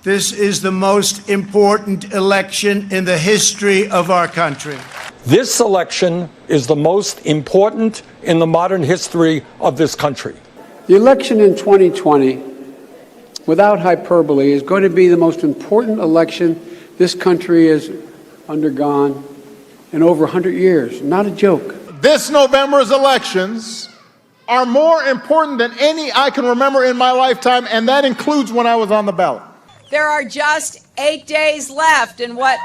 This is the most important election in the history of our country. This election is the most important in the modern history of this country. The election in 2020, without hyperbole, is going to be the most important election this country has undergone in over 100 years. Not a joke. This November's elections are more important than any I can remember in my lifetime, and that includes when I was on the ballot. There are just 8 days left in what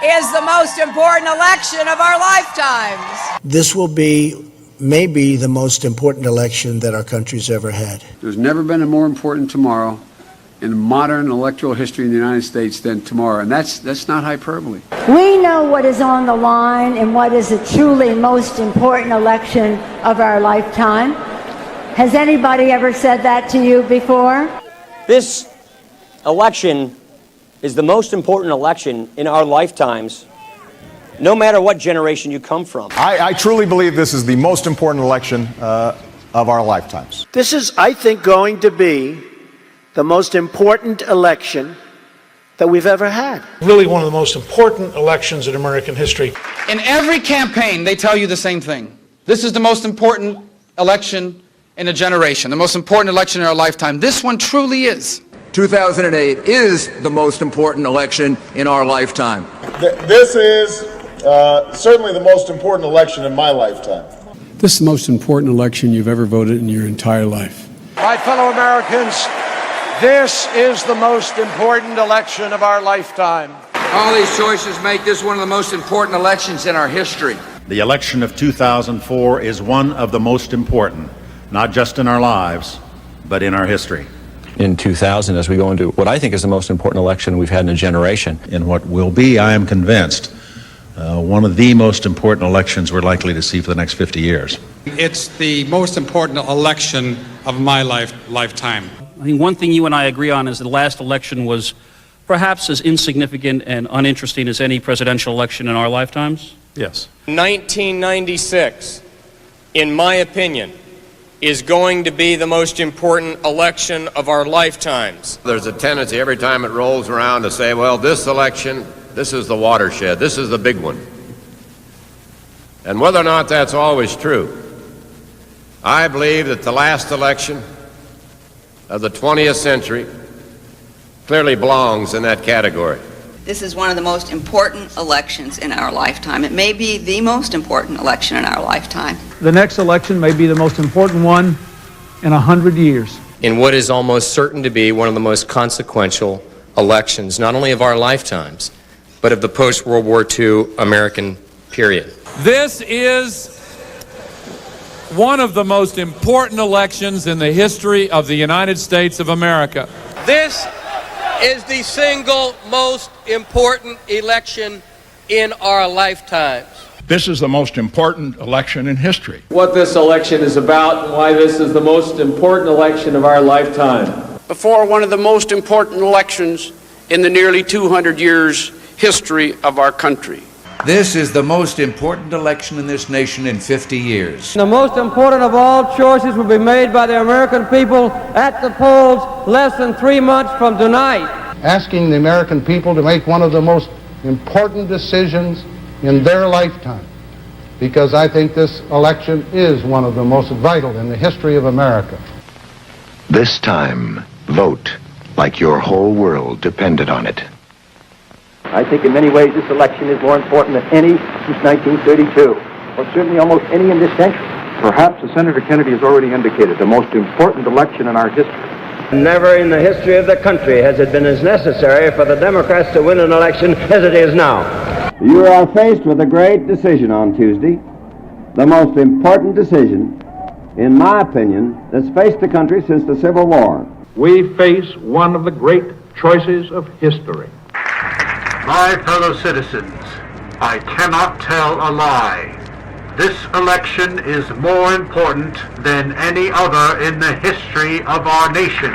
is the most important election of our lifetimes. This will be maybe the most important election that our country's ever had. There's never been a more important tomorrow in modern electoral history in the United States than tomorrow, and that's not hyperbole. We know what is on the line and what is a truly most important election of our lifetime. Has anybody ever said that to you before? This election is the most important election in our lifetimes, no matter what generation you come from. I truly believe this is the most important election of our lifetimes. This is, I think, going to be the most important election that we've ever had. Really one of the most important elections in American history. In every campaign, they tell you the same thing. This is the most important election in a generation, the most important election in our lifetime. This one truly is. 2008 is the most important election in our lifetime. This is certainly the most important election in my lifetime. This is the most important election you've ever voted in your entire life. My fellow Americans, this is the most important election of our lifetime. All these choices make this one of the most important elections in our history. The election of 2004 is one of the most important, not just in our lives, but in our history. In 2000, as we go into what I think is the most important election we've had in a generation. In what will be, I am convinced, one of the most important elections we're likely to see for the next 50 years. It's the most important election of my lifetime. I think one thing you and I agree on is the last election was perhaps as insignificant and uninteresting as any presidential election in our lifetimes. Yes. 1996, in my opinion, is going to be the most important election of our lifetimes. There's a tendency every time it rolls around to say, well, this election, this is the watershed, this is the big one. And whether or not that's always true, I believe that the last election of the 20th century clearly belongs in that category. This is one of the most important elections in our lifetime. It may be the most important election in our lifetime. The next election may be the most important one in 100 years. In what is almost certain to be one of the most consequential elections, not only of our lifetimes, but of the post-World War II American period. This is one of the most important elections in the history of the United States of America. This is the single most important election in our lifetimes. This is the most important election in history. What this election is about and why this is the most important election of our lifetime. Before one of the most important elections in the nearly 200 years history of our country. This is the most important election in this nation in 50 years. The most important of all choices will be made by the American people at the polls less than 3 months from tonight. Asking the American people to make one of the most important decisions in their lifetime, because I think this election is one of the most vital in the history of America. This time, vote like your whole world depended on it. I think in many ways this election is more important than any since 1932, or certainly almost any in this century. Perhaps, as Senator Kennedy has already indicated, the most important election in our history. Never in the history of the country has it been as necessary for the Democrats to win an election as it is now. You are faced with a great decision on Tuesday, the most important decision, in my opinion, that's faced the country since the Civil War. We face one of the great choices of history. My fellow citizens, I cannot tell a lie. This election is more important than any other in the history of our nation.